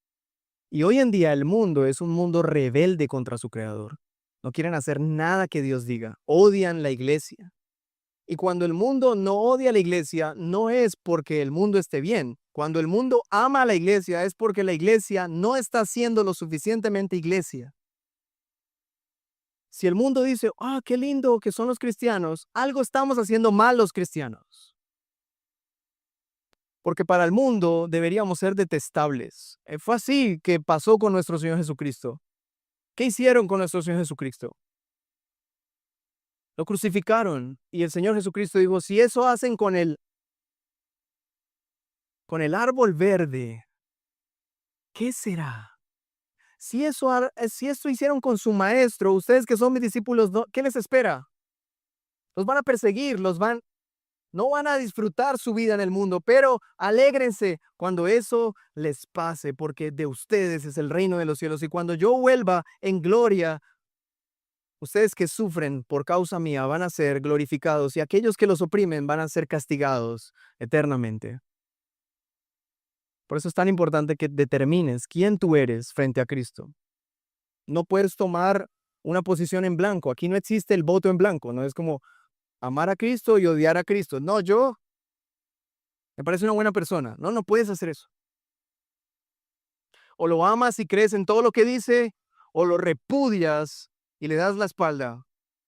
Y hoy en día el mundo es un mundo rebelde contra su creador. No quieren hacer nada que Dios diga. Odian la iglesia. Y cuando el mundo no odia a la iglesia, no es porque el mundo esté bien. Cuando el mundo ama a la iglesia, es porque la iglesia no está siendo lo suficientemente iglesia. Si el mundo dice, ah, qué lindo que son los cristianos, algo estamos haciendo mal los cristianos. Porque para el mundo deberíamos ser detestables. Fue así que pasó con nuestro Señor Jesucristo. ¿Qué hicieron con nuestro Señor Jesucristo? Lo crucificaron y el Señor Jesucristo dijo, si eso hacen con el árbol verde, ¿qué será? Si esto hicieron con su maestro, ustedes que son mis discípulos, ¿qué les espera? Los van a perseguir, no van a disfrutar su vida en el mundo, pero alégrense cuando eso les pase, porque de ustedes es el reino de los cielos. Y cuando yo vuelva en gloria, ustedes que sufren por causa mía van a ser glorificados y aquellos que los oprimen van a ser castigados eternamente. Por eso es tan importante que determines quién tú eres frente a Cristo. No puedes tomar una posición en blanco. Aquí no existe el voto en blanco. No es como amar a Cristo y odiar a Cristo. No, yo me parece una buena persona. No, no puedes hacer eso. O lo amas y crees en todo lo que dice, o lo repudias y le das la espalda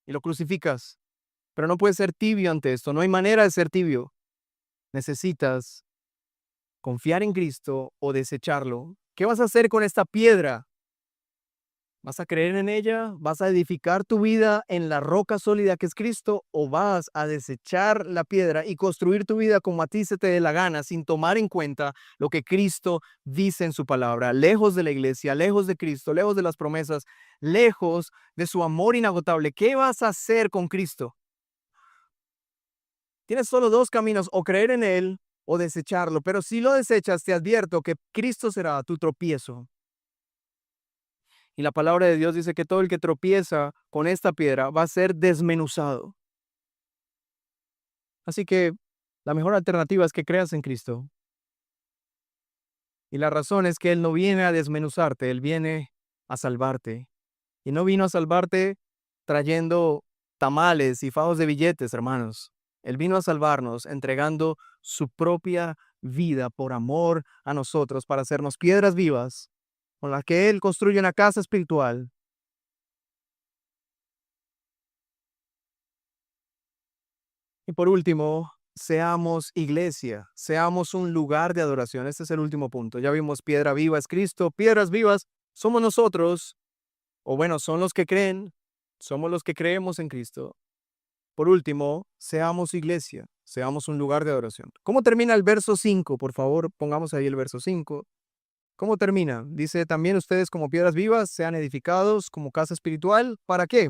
y lo crucificas. Pero no puedes ser tibio ante esto. No hay manera de ser tibio. Necesitas confiar en Cristo o desecharlo. ¿Qué vas a hacer con esta piedra? ¿Vas a creer en ella? ¿Vas a edificar tu vida en la roca sólida que es Cristo? ¿O vas a desechar la piedra y construir tu vida como a ti se te dé la gana, sin tomar en cuenta lo que Cristo dice en su palabra? Lejos de la iglesia, lejos de Cristo, lejos de las promesas, lejos de su amor inagotable. ¿Qué vas a hacer con Cristo? Tienes solo dos caminos: o creer en Él o desecharlo. Pero si lo desechas, te advierto que Cristo será tu tropiezo. Y la palabra de Dios dice que todo el que tropieza con esta piedra va a ser desmenuzado. Así que la mejor alternativa es que creas en Cristo. Y la razón es que Él no viene a desmenuzarte, Él viene a salvarte. Y no vino a salvarte trayendo tamales y fajos de billetes, hermanos. Él vino a salvarnos entregando su propia vida por amor a nosotros, para hacernos piedras vivas con las que Él construye una casa espiritual. Y por último, seamos iglesia, seamos un lugar de adoración. Este es el último punto. Ya vimos piedra viva es Cristo, piedras vivas somos nosotros, o bueno, son los que creen, somos los que creemos en Cristo. Por último, seamos iglesia, seamos un lugar de adoración. ¿Cómo termina el verso 5? Por favor, pongamos ahí el verso 5. ¿Cómo termina? Dice: también ustedes como piedras vivas sean edificados como casa espiritual. ¿Para qué?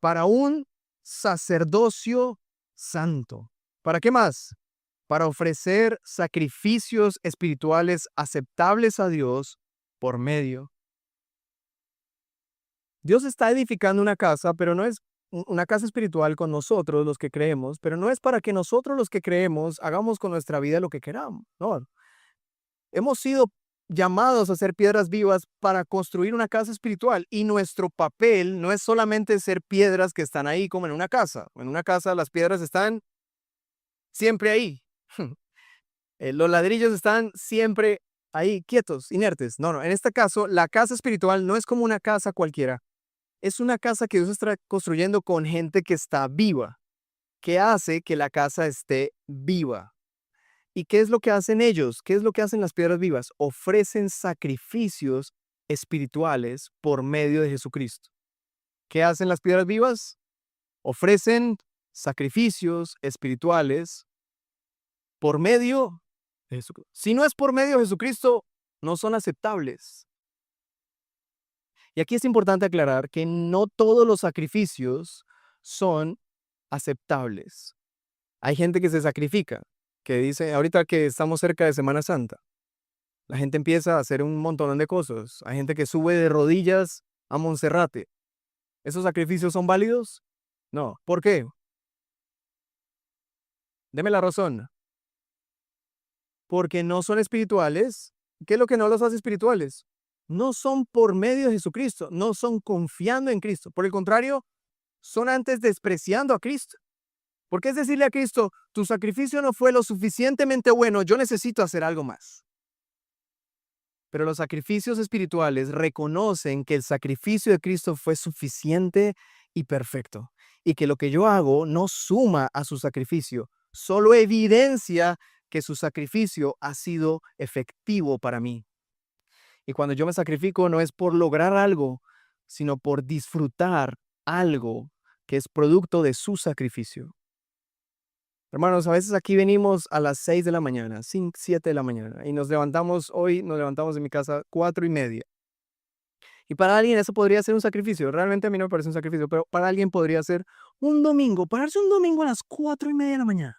Para un sacerdocio santo. ¿Para qué más? Para ofrecer sacrificios espirituales aceptables a Dios por medio. Dios está edificando una casa, pero no es una casa espiritual con nosotros los que creemos, pero no es para que nosotros los que creemos hagamos con nuestra vida lo que queramos. No, hemos sido llamados a ser piedras vivas para construir una casa espiritual, y nuestro papel no es solamente ser piedras que están ahí como en una casa. En una casa las piedras están siempre ahí. Los ladrillos están siempre ahí quietos, inertes. No, no, en este caso la casa espiritual no es como una casa cualquiera. Es una casa que Dios está construyendo con gente que está viva, que hace que la casa esté viva. ¿Y qué es lo que hacen ellos? ¿Qué es lo que hacen las piedras vivas? Ofrecen sacrificios espirituales por medio de Jesucristo. ¿Qué hacen las piedras vivas? Ofrecen sacrificios espirituales por medio de Jesucristo. Si no es por medio de Jesucristo, no son aceptables. Y aquí es importante aclarar que no todos los sacrificios son aceptables. Hay gente que se sacrifica, que dice, ahorita que estamos cerca de Semana Santa, la gente empieza a hacer un montón de cosas. Hay gente que sube de rodillas a Monserrate. ¿Esos sacrificios son válidos? No. ¿Por qué? Deme la razón. Porque no son espirituales. ¿Qué es lo que no los hace espirituales? No son por medio de Jesucristo, no son confiando en Cristo. Por el contrario, son antes despreciando a Cristo. Porque es decirle a Cristo: tu sacrificio no fue lo suficientemente bueno, yo necesito hacer algo más. Pero los sacrificios espirituales reconocen que el sacrificio de Cristo fue suficiente y perfecto, y que lo que yo hago no suma a su sacrificio, solo evidencia que su sacrificio ha sido efectivo para mí. Y cuando yo me sacrifico, no es por lograr algo, sino por disfrutar algo que es producto de su sacrificio. Hermanos, a veces aquí venimos a las 6 de la mañana, 5, 7 de la mañana, y nos levantamos en mi casa 4:30. Y para alguien eso podría ser un sacrificio. Realmente a mí no me parece un sacrificio, pero para alguien podría ser un domingo, pararse un domingo a las 4:30 de la mañana.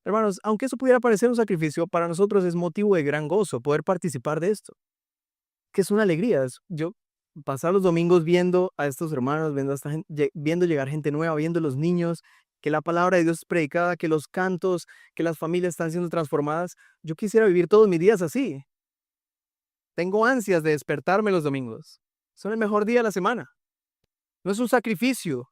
Hermanos, aunque eso pudiera parecer un sacrificio, para nosotros es motivo de gran gozo poder participar de esto, que es una alegría. Yo pasar los domingos viendo a estos hermanos, viendo a esta gente, viendo llegar gente nueva, viendo los niños, que la palabra de Dios es predicada, que los cantos, que las familias están siendo transformadas. Yo quisiera vivir todos mis días así. Tengo ansias de despertarme los domingos. Son el mejor día de la semana. No es un sacrificio,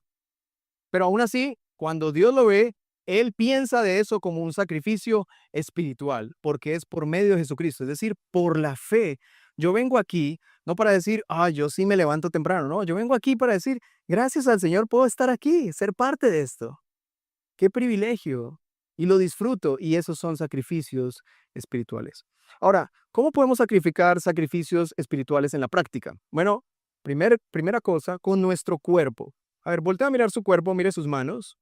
pero aún así, cuando Dios lo ve, Él piensa de eso como un sacrificio espiritual, porque es por medio de Jesucristo, es decir, por la fe. Yo vengo aquí no para decir, yo sí me levanto temprano, no, yo vengo aquí para decir, gracias al Señor puedo estar aquí, ser parte de esto. Qué privilegio. Y lo disfruto, y esos son sacrificios espirituales. Ahora, ¿cómo podemos sacrificar sacrificios espirituales en la práctica? Bueno, primera cosa, con nuestro cuerpo. A ver, voltea a mirar su cuerpo, mire sus manos.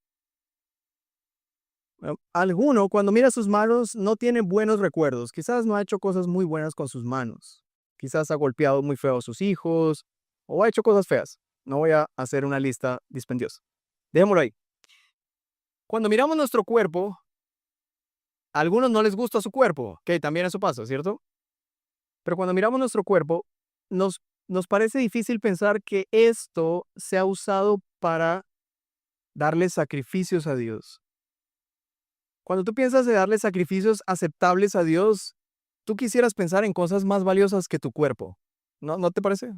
Alguno, cuando mira sus manos, no tiene buenos recuerdos. Quizás no ha hecho cosas muy buenas con sus manos. Quizás ha golpeado muy feo a sus hijos o ha hecho cosas feas. No voy a hacer una lista dispendiosa. Dejémoslo ahí. Cuando miramos nuestro cuerpo, a algunos no les gusta su cuerpo, que también eso pasa, ¿cierto? Pero cuando miramos nuestro cuerpo, nos parece difícil pensar que esto se ha usado para darle sacrificios a Dios. Cuando tú piensas de darle sacrificios aceptables a Dios, tú quisieras pensar en cosas más valiosas que tu cuerpo. ¿No te parece?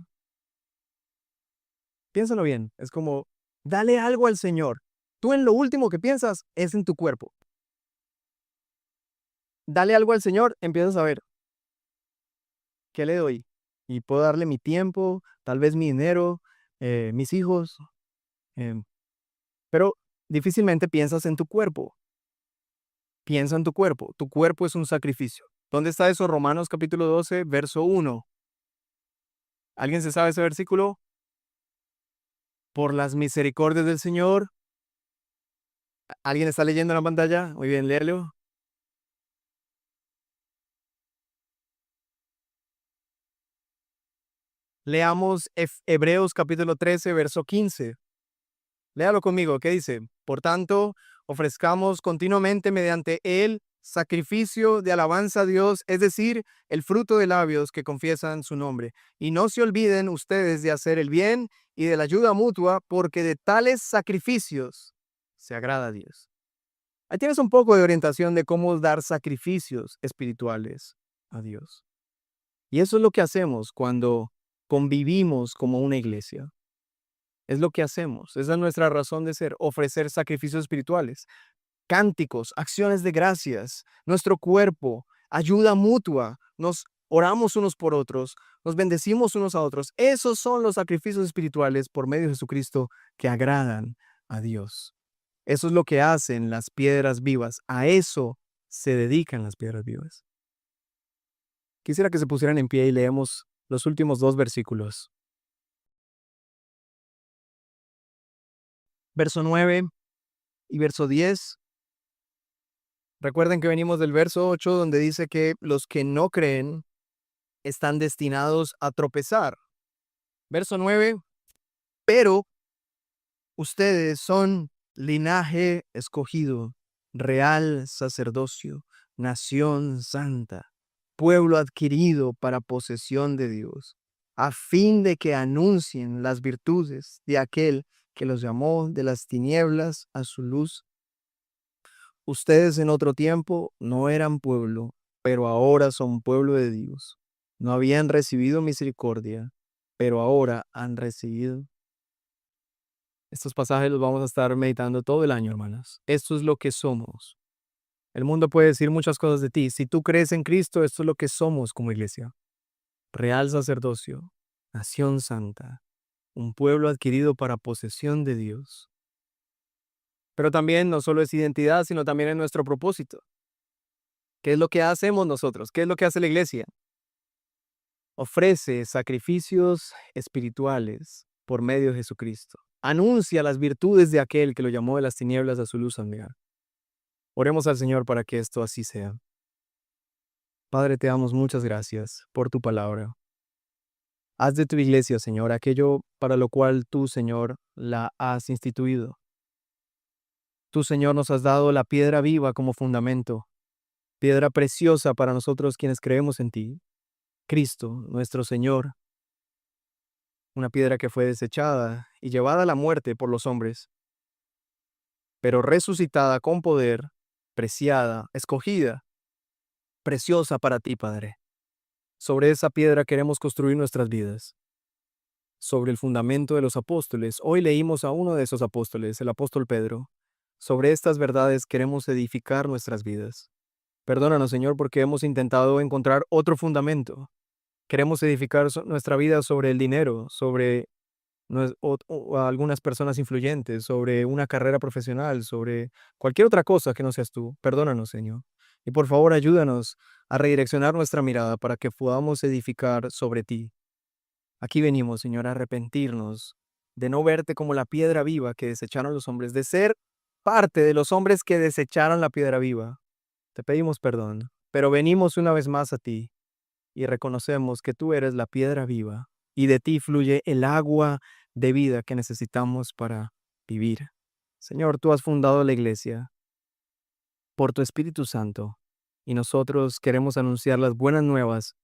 Piénsalo bien. Es como, dale algo al Señor. Tú en lo último que piensas es en tu cuerpo. Dale algo al Señor, empiezas a ver, ¿qué le doy? Y puedo darle mi tiempo, tal vez mi dinero, mis hijos, em, pero difícilmente piensas en tu cuerpo. Piensa en tu cuerpo. Tu cuerpo es un sacrificio. ¿Dónde está eso? Romanos capítulo 12, verso 1. ¿Alguien se sabe ese versículo? Por las misericordias del Señor. ¿Alguien está leyendo en la pantalla? Muy bien, léelo. Leamos Hebreos capítulo 13, verso 15. Léalo conmigo. ¿Qué dice? Por tanto, ofrezcamos continuamente mediante él sacrificio de alabanza a Dios, es decir, el fruto de labios que confiesan su nombre. Y no se olviden ustedes de hacer el bien y de la ayuda mutua, porque de tales sacrificios se agrada a Dios. Ahí tienes un poco de orientación de cómo dar sacrificios espirituales a Dios. Y eso es lo que hacemos cuando convivimos como una iglesia. Es lo que hacemos. Esa es nuestra razón de ser, ofrecer sacrificios espirituales, cánticos, acciones de gracias, nuestro cuerpo, ayuda mutua, nos oramos unos por otros, nos bendecimos unos a otros. Esos son los sacrificios espirituales por medio de Jesucristo que agradan a Dios. Eso es lo que hacen las piedras vivas. A eso se dedican las piedras vivas. Quisiera que se pusieran en pie y leemos los últimos dos versículos. Verso 9 y verso 10. Recuerden que venimos del verso 8 donde dice que los que no creen están destinados a tropezar. Verso 9, pero ustedes son linaje escogido, real sacerdocio, nación santa, pueblo adquirido para posesión de Dios, a fin de que anuncien las virtudes de aquel que los llamó de las tinieblas a su luz. Ustedes en otro tiempo no eran pueblo, pero ahora son pueblo de Dios. No habían recibido misericordia, pero ahora han recibido. Estos pasajes los vamos a estar meditando todo el año, hermanas. Esto es lo que somos. El mundo puede decir muchas cosas de ti. Si tú crees en Cristo, esto es lo que somos como iglesia. Real sacerdocio, nación santa, un pueblo adquirido para posesión de Dios. Pero también no solo es identidad, sino también es nuestro propósito. ¿Qué es lo que hacemos nosotros? ¿Qué es lo que hace la iglesia? Ofrece sacrificios espirituales por medio de Jesucristo. Anuncia las virtudes de aquel que lo llamó de las tinieblas a su luz admirable. Oremos al Señor para que esto así sea. Padre, te damos muchas gracias por tu palabra. Haz de tu iglesia, Señor, aquello para lo cual tú, Señor, la has instituido. Tú, Señor, nos has dado la piedra viva como fundamento, piedra preciosa para nosotros quienes creemos en ti. Cristo, nuestro Señor, una piedra que fue desechada y llevada a la muerte por los hombres, pero resucitada con poder, preciada, escogida, preciosa para ti, Padre. Sobre esa piedra queremos construir nuestras vidas. Sobre el fundamento de los apóstoles, hoy leímos a uno de esos apóstoles, el apóstol Pedro. Sobre estas verdades queremos edificar nuestras vidas. Perdónanos, Señor, porque hemos intentado encontrar otro fundamento. Queremos edificar nuestra vida sobre el dinero, sobre o a algunas personas influyentes, sobre una carrera profesional, sobre cualquier otra cosa que no seas tú. Perdónanos, Señor. Y por favor, ayúdanos a redireccionar nuestra mirada para que podamos edificar sobre ti. Aquí venimos, Señor, a arrepentirnos de no verte como la piedra viva que desecharon los hombres, de ser parte de los hombres que desecharon la piedra viva. Te pedimos perdón, pero venimos una vez más a ti y reconocemos que tú eres la piedra viva y de ti fluye el agua de vida que necesitamos para vivir. Señor, tú has fundado la iglesia por tu Espíritu Santo y nosotros queremos anunciar las buenas nuevas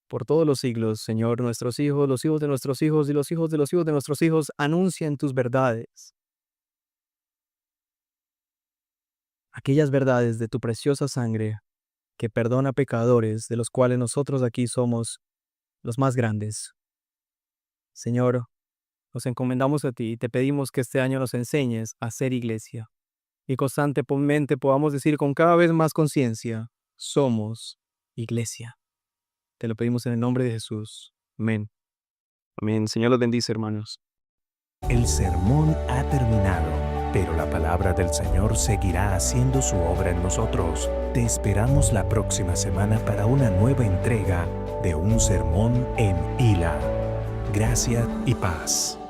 por todos los siglos. Señor, nuestros hijos, los hijos de nuestros hijos y los hijos de los hijos de nuestros hijos anuncian tus verdades. Aquellas verdades de tu preciosa sangre que perdona pecadores, de los cuales nosotros aquí somos los más grandes. Señor, nos encomendamos a ti y te pedimos que este año nos enseñes a ser iglesia y constantemente podamos decir con cada vez más conciencia, somos iglesia. Te lo pedimos en el nombre de Jesús. Amén. Amén. Señor los bendice, hermanos. El sermón ha terminado, pero la palabra del Señor seguirá haciendo su obra en nosotros. Te esperamos la próxima semana para una nueva entrega de un sermón en Hila. Gracia y paz.